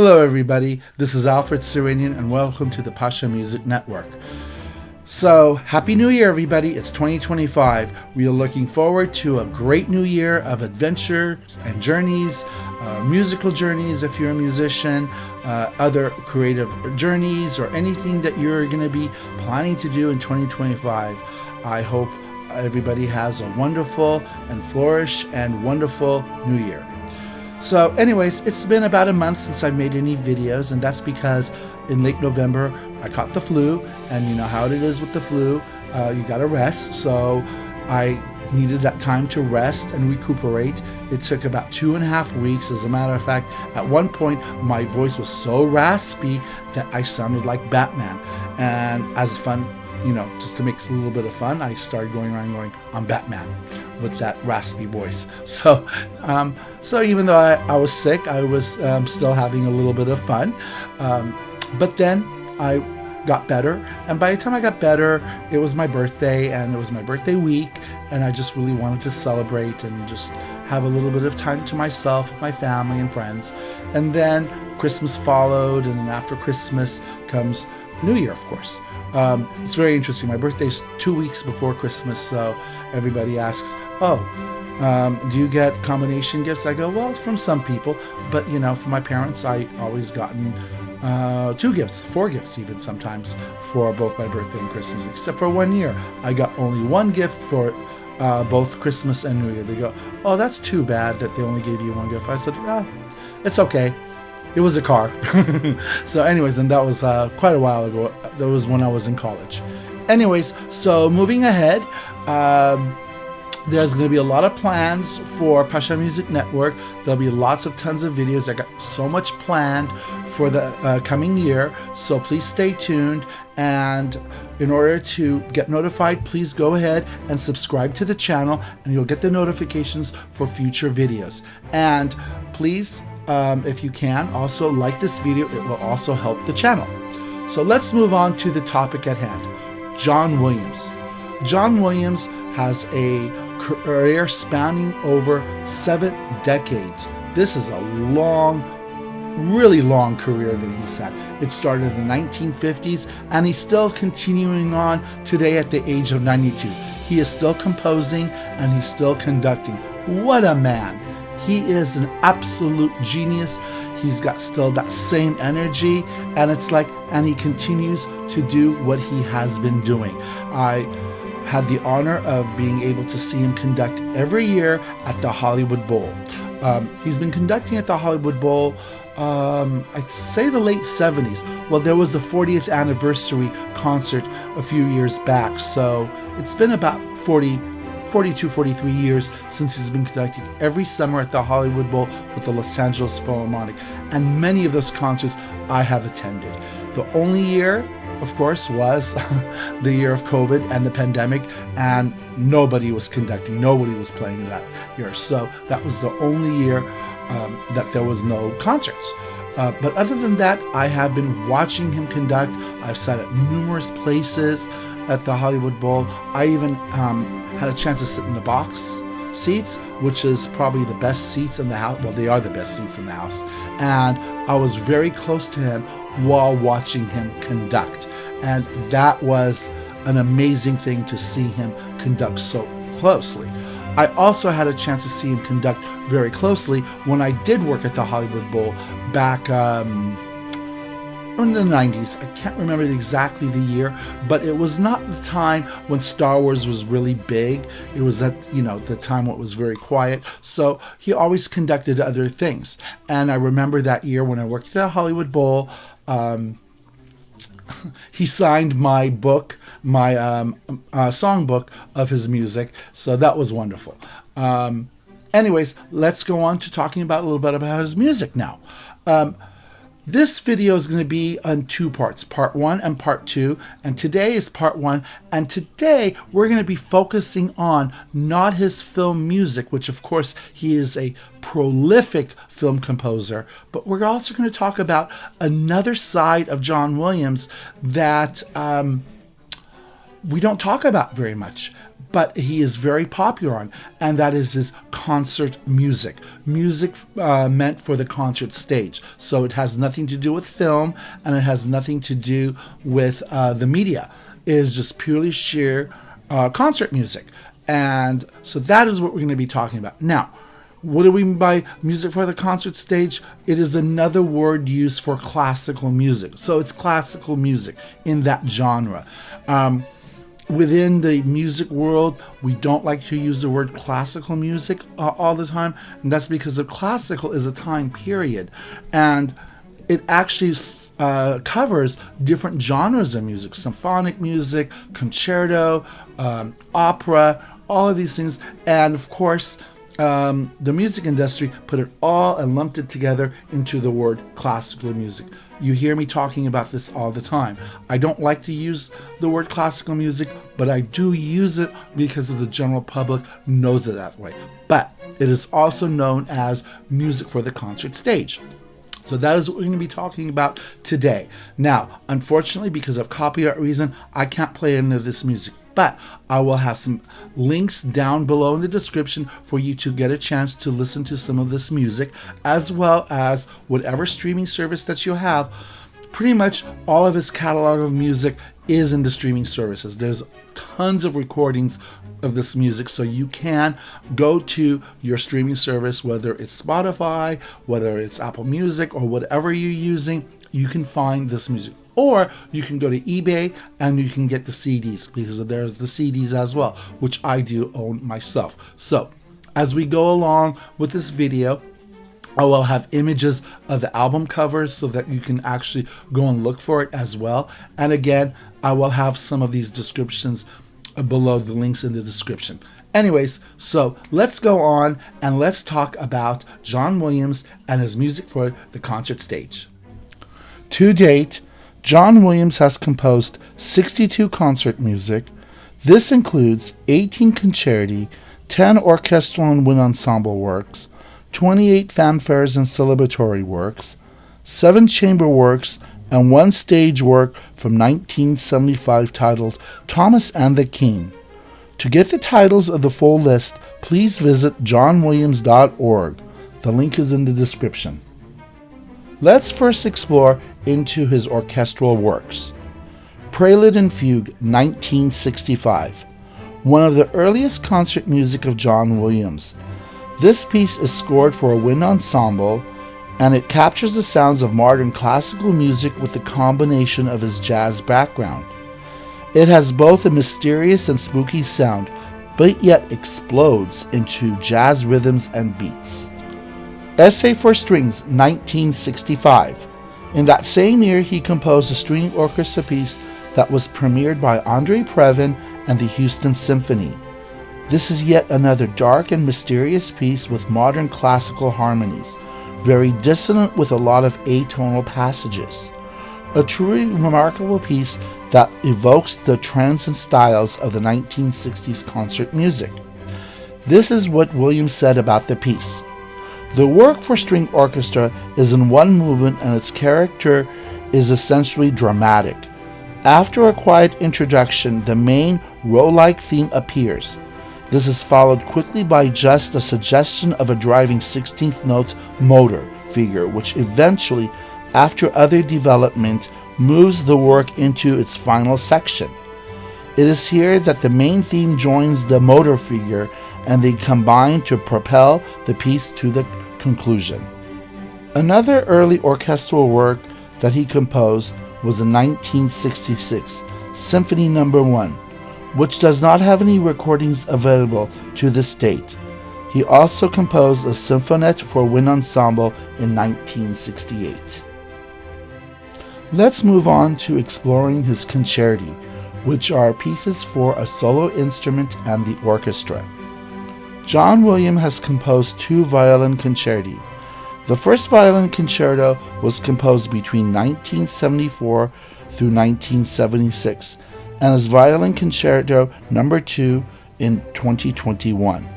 Hello everybody, this is Alfred Surenyan and welcome to the Pasha Music Network. So, Happy New Year everybody, it's 2025. We are looking forward to a great new year of adventures and journeys, musical journeys if you're a musician, other creative journeys or anything that you're going to be planning to do in 2025. I hope everybody has a wonderful and flourish and wonderful new year. So anyways, it's been about a month since I've made any videos, and that's because in late November I caught the flu, and you know how it is with the flu, you gotta rest. So I needed that time to rest and recuperate. It took about 2.5 weeks. As a matter of fact, at one point my voice was so raspy that I sounded like Batman. And as fun, just to make a little bit of fun, I started going around going, I'm Batman, with that raspy voice. So even though I was sick, I was still having a little bit of fun. But then I got better, and by the time I got better, it was my birthday, and it was my birthday week, and I just really wanted to celebrate and just have a little bit of time to myself with my family and friends. And then Christmas followed, and after Christmas comes New Year, of course. It's very interesting. My birthday's 2 weeks before Christmas, so everybody asks, do you get combination gifts? I go, well, it's from some people, but from my parents, I always gotten 2 gifts, 4 gifts even sometimes for both my birthday and Christmas, except for 1 year. I got only 1 gift for both Christmas and New Year. They go, oh, that's too bad that they only gave you 1 gift. I said, it's okay. It was a car. So anyways, and that was quite a while ago. That was when I was in college. Anyways, so moving ahead, there's going to be a lot of plans for Pasha Music Network. There'll be tons of videos. I got so much planned for the coming year, so please stay tuned. And in order to get notified, please go ahead and subscribe to the channel, and you'll get the notifications for future videos. And please, if you can, also like this video. It will also help the channel. So let's move on to the topic at hand. John Williams. John Williams has a career spanning over 7 decades. This is a really long career that he's had. It started in the 1950s, and he's still continuing on today at the age of 92. He is still composing, and he's still conducting. What a man! He is an absolute genius. He's got still that same energy, and he continues to do what he has been doing. I had the honor of being able to see him conduct every year at the Hollywood Bowl. He's been conducting at the Hollywood Bowl, I'd say the late 70s. Well, there was the 40th anniversary concert a few years back, so it's been about 42, 43 years since he's been conducting every summer at the Hollywood Bowl with the Los Angeles Philharmonic, and many of those concerts I have attended. The only year, of course, was the year of COVID and the pandemic, and nobody was conducting, nobody was playing in that year. So that was the only year that there was no concerts. But other than that, I have been watching him conduct. I've sat at numerous places at the Hollywood Bowl. I even had a chance to sit in the box seats, which is probably the best seats in the house. Well, they are the best seats in the house. And I was very close to him while watching him conduct. And that was an amazing thing to see him conduct so closely. I also had a chance to see him conduct very closely when I did work at the Hollywood Bowl back in the 90s. I can't remember exactly the year, but it was not the time when Star Wars was really big. It was at, the time when it was very quiet. So he always conducted other things. And I remember that year when I worked at the Hollywood Bowl, he signed my book, my songbook of his music. So that was wonderful. Anyways, let's go on to talking about a little bit about his music now. This video is going to be on 2 parts, part 1 and part 2, and today is part 1, and today we're going to be focusing on not his film music, which of course he is a prolific film composer, but we're also going to talk about another side of John Williams that we don't talk about very much. but he is very popular on, and that is his concert music. Music meant for the concert stage. So it has nothing to do with film, and it has nothing to do with the media. It is just purely sheer concert music. And so that is what we're going to be talking about. Now, what do we mean by music for the concert stage? It is another word used for classical music. So it's classical music in that genre. Within the music world, we don't like to use the word classical music all the time. And that's because the classical is a time period. And it actually covers different genres of music: symphonic music, concerto, opera, all of these things. And of course, the music industry put it all and lumped it together into the word classical music. You hear me talking about this all the time. I don't like to use the word classical music, but I do use it because the general public knows it that way. But it is also known as music for the concert stage. So that is what we're going to be talking about today. Now, unfortunately, because of copyright reason, I can't play any of this music. But I will have some links down below in the description for you to get a chance to listen to some of this music, as well as whatever streaming service that you have. Pretty much all of his catalog of music is in the streaming services. There's tons of recordings of this music, so you can go to your streaming service, whether it's Spotify, whether it's Apple Music, or whatever you're using, you can find this music. Or you can go to eBay and you can get the CDs, because there's the CDs as well, which I do own myself. So as we go along with this video, I will have images of the album covers so that you can actually go and look for it as well. And again, I will have some of these descriptions below, the links in the description. Anyways, so let's go on and let's talk about John Williams and his music for the concert stage. To date, John Williams has composed 62 concert music. This includes 18 concerti, 10 orchestral and wind ensemble works, 28 fanfares and celebratory works, 7 chamber works, and 1 stage work from 1975 titled Thomas and the King. To get the titles of the full list, please visit johnwilliams.org. The link is in the description. Let's first explore into his orchestral works. Prelude and Fugue, 1965. One of the earliest concert music of John Williams. This piece is scored for a wind ensemble, and it captures the sounds of modern classical music with the combination of his jazz background. It has both a mysterious and spooky sound, but yet explodes into jazz rhythms and beats. Essay for Strings, 1965. In that same year, he composed a string orchestra piece that was premiered by Andre Previn and the Houston Symphony. This is yet another dark and mysterious piece with modern classical harmonies, very dissonant with a lot of atonal passages. A truly remarkable piece that evokes the trends and styles of the 1960s concert music. This is what Williams said about the piece. The work for string orchestra is in one movement and its character is essentially dramatic. After a quiet introduction, the main row-like theme appears. This is followed quickly by just a suggestion of a driving 16th note motor figure, which eventually, after other development, moves the work into its final section. It is here that the main theme joins the motor figure and they combine to propel the piece to the conclusion. Another early orchestral work that he composed was in 1966, Symphony No. 1, which does not have any recordings available to this date. He also composed a Sinfonietta for wind ensemble in 1968. Let's move on to exploring his concerti, which are pieces for a solo instrument and the orchestra. John Williams has composed 2 violin concerti. The first violin concerto was composed between 1974 through 1976, and his Violin Concerto No. 2 in 2021.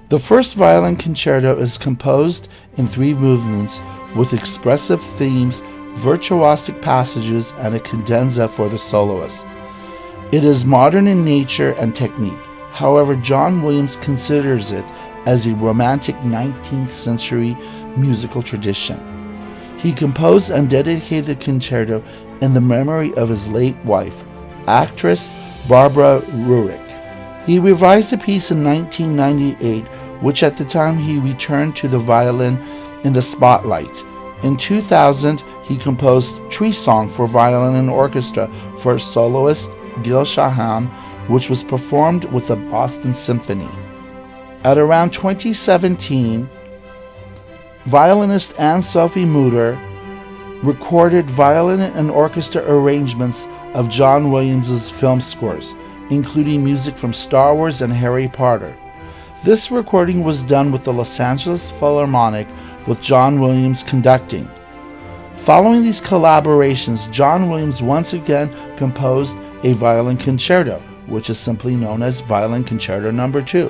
The first violin concerto is composed in 3 movements with expressive themes, virtuosic passages, and a cadenza for the soloist. It is modern in nature and technique, However, John Williams considers it as a romantic 19th century musical tradition. He composed and dedicated the concerto in the memory of his late wife, actress Barbara Ruick. He revised the piece in 1998, which at the time he returned to the violin in the spotlight. In 2000, he composed Tree Song for violin and orchestra for soloist Gil Shaham, which was performed with the Boston Symphony. At around 2017, violinist Anne-Sophie Mutter recorded violin and orchestra arrangements of John Williams' film scores, including music from Star Wars and Harry Potter. This recording was done with the Los Angeles Philharmonic, with John Williams conducting. Following these collaborations, John Williams once again composed a violin concerto, which is simply known as Violin Concerto No. 2,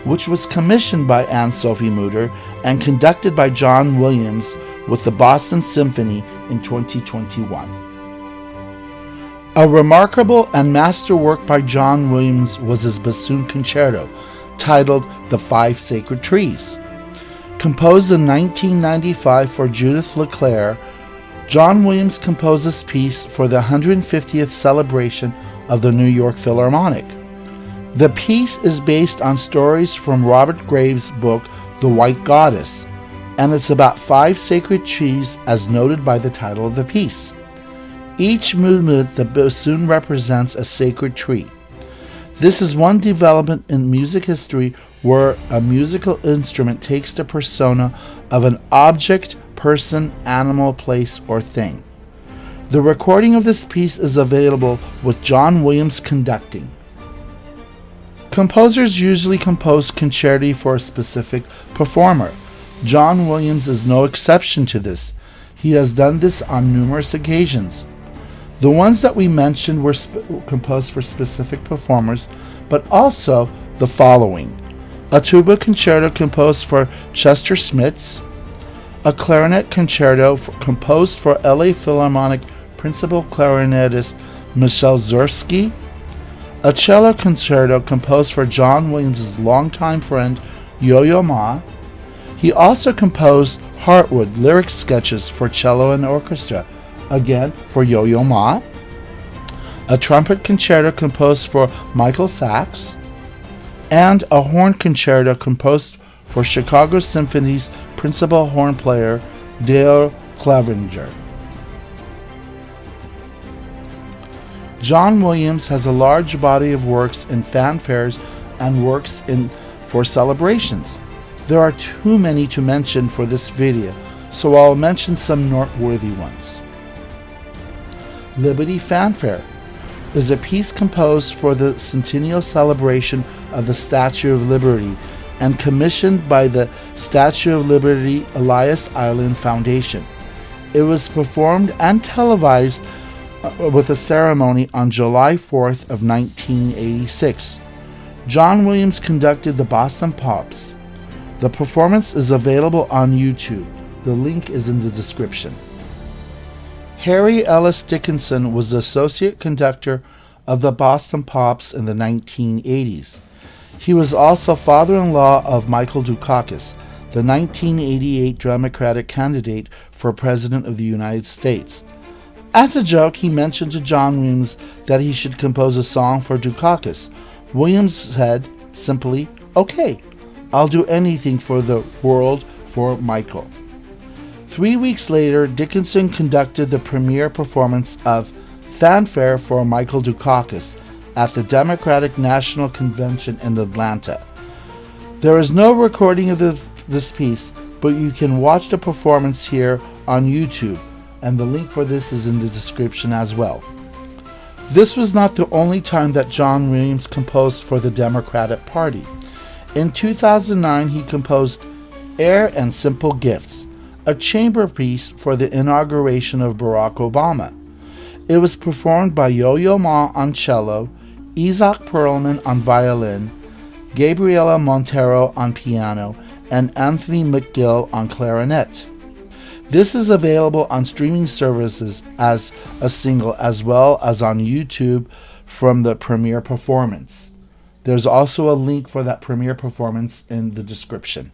which was commissioned by Anne-Sophie Mutter and conducted by John Williams with the Boston Symphony in 2021. A remarkable and masterwork by John Williams was his bassoon concerto, titled The Five Sacred Trees. Composed in 1995 for Judith LeClaire, John Williams composed this piece for the 150th celebration of the New York Philharmonic. The piece is based on stories from Robert Graves' book, The White Goddess, and it's about 5 sacred trees as noted by the title of the piece. Each movement, the bassoon represents a sacred tree. This is one development in music history where a musical instrument takes the persona of an object, person, animal, place, or thing. The recording of this piece is available with John Williams conducting. Composers usually compose concerti for a specific performer. John Williams is no exception to this. He has done this on numerous occasions. The ones that we mentioned were composed for specific performers, but also the following: a tuba concerto composed for Chester Smits, a clarinet concerto composed for LA Philharmonic principal clarinetist Michel Zursky, a cello concerto composed for John Williams' longtime friend Yo-Yo Ma. He also composed Heartwood lyric sketches for cello and orchestra, again for Yo-Yo Ma, a trumpet concerto composed for Michael Sachs, and a horn concerto composed for Chicago Symphony's principal horn player Dale Clevenger. John Williams has a large body of works in fanfares and works for celebrations. There are too many to mention for this video, so I'll mention some noteworthy ones. Liberty Fanfare is a piece composed for the centennial celebration of the Statue of Liberty and commissioned by the Statue of Liberty Elias Island Foundation. It was performed and televised with a ceremony on July 4th of 1986. John Williams conducted the Boston Pops. The performance is available on YouTube. The link is in the description. Harry Ellis Dickinson was the associate conductor of the Boston Pops in the 1980s. He was also father-in-law of Michael Dukakis, the 1988 Democratic candidate for President of the United States. As a joke, he mentioned to John Williams that he should compose a song for Dukakis. Williams said simply, "Okay, I'll do anything for the world for Michael." 3 weeks later, Dickinson conducted the premiere performance of Fanfare for Michael Dukakis at the Democratic National Convention in Atlanta. There is no recording of this piece, but you can watch the performance here on YouTube, and the link for this is in the description as well. This was not the only time that John Williams composed for the Democratic Party. In 2009, he composed Air and Simple Gifts, a chamber piece for the inauguration of Barack Obama. It was performed by Yo-Yo Ma on cello, Isaac Perlman on violin, Gabriela Montero on piano, and Anthony McGill on clarinet. This is available on streaming services as a single as well as on YouTube from the premiere performance. There's also a link for that premiere performance in the description.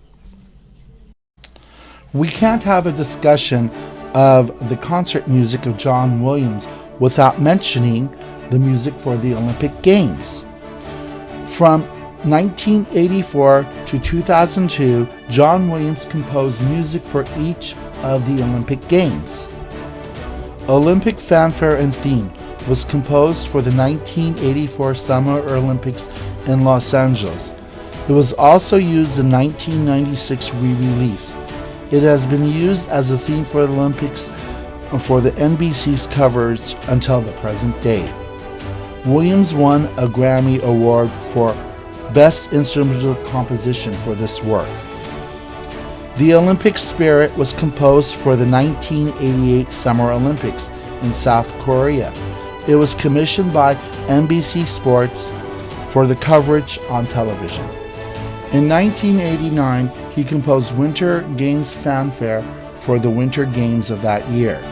We can't have a discussion of the concert music of John Williams without mentioning the music for the Olympic Games. From 1984 to 2002, John Williams composed music for each of the Olympic Games. Olympic Fanfare and Theme was composed for the 1984 Summer Olympics in Los Angeles. It was also used in 1996 re-release. It has been used as a theme for the Olympics for the NBC's coverage until the present day. Williams won a Grammy Award for Best Instrumental Composition for this work. The Olympic Spirit was composed for the 1988 Summer Olympics in South Korea. It was commissioned by NBC Sports for the coverage on television. In 1989, he composed Winter Games Fanfare for the Winter Games of that year.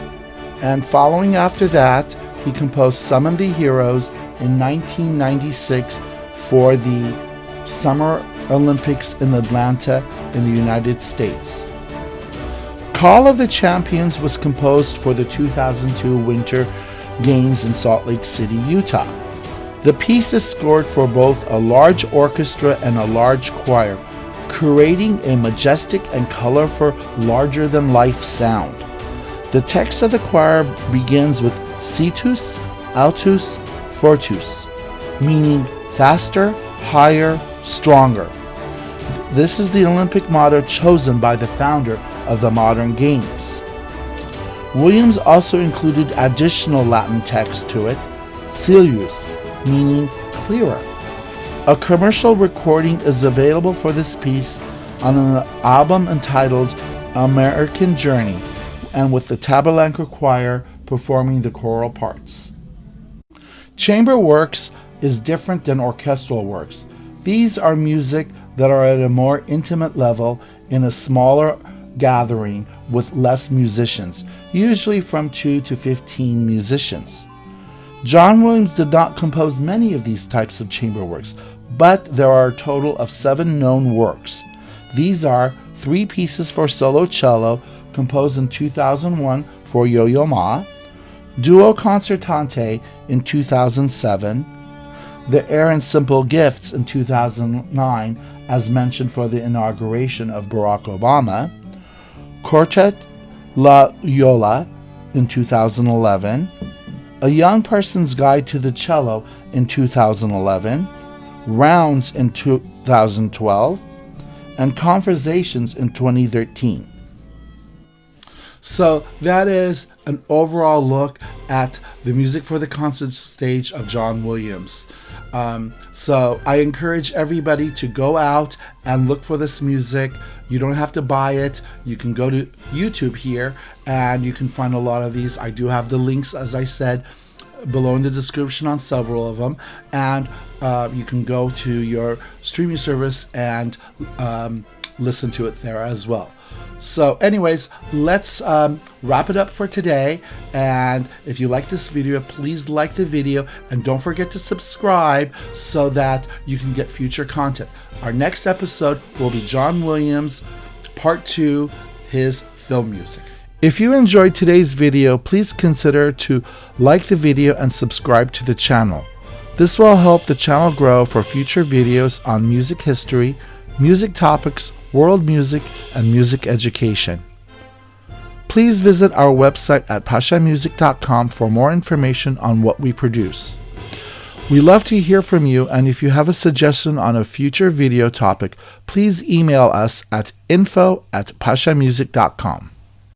And following after that, he composed Summon the Heroes in 1996 for the Summer Olympics in Atlanta in the United States. Call of the Champions was composed for the 2002 Winter Games in Salt Lake City, Utah. The piece is scored for both a large orchestra and a large choir, creating a majestic and colorful, larger-than-life sound. The text of the choir begins with Situs, Altus, Fortus, meaning faster, higher, stronger. This is the Olympic motto chosen by the founder of the modern games. Williams also included additional Latin text to it, Cilius, meaning clearer. A commercial recording is available for this piece on an album entitled American Journey, and with the Tabernacle Choir performing the choral parts. Chamber works is different than orchestral works. These are music that are at a more intimate level in a smaller gathering with less musicians, usually from 2 to 15 musicians. John Williams did not compose many of these types of chamber works, but there are a total of 7 known works. These are 3 pieces for solo cello composed in 2001 for Yo-Yo Ma, Duo Concertante in 2007, The Air and Simple Gifts in 2009, as mentioned for the inauguration of Barack Obama, Quartet La Yola in 2011, A Young Person's Guide to the Cello in 2011, Rounds in 2012, and Conversations in 2013. So that is an overall look at the music for the concert stage of John Williams. So I encourage everybody to go out and look for this music. You don't have to buy it. You can go to YouTube here and you can find a lot of these. I do have the links, as I said, below in the description on several of them, and you can go to your streaming service and listen to it there as well. So anyways, let's wrap it up for today, and if you like this video, please like the video and don't forget to subscribe so that you can get future content. Our next episode will be John Williams Part 2, his film music. If you enjoyed today's video, please consider to like the video and subscribe to the channel. This will help the channel grow for future videos on music history, music topics, world music, and music education. Please visit our website at pashamusic.com for more information on what we produce. We love to hear from you, and if you have a suggestion on a future video topic, please email us at info@pashamusic.com.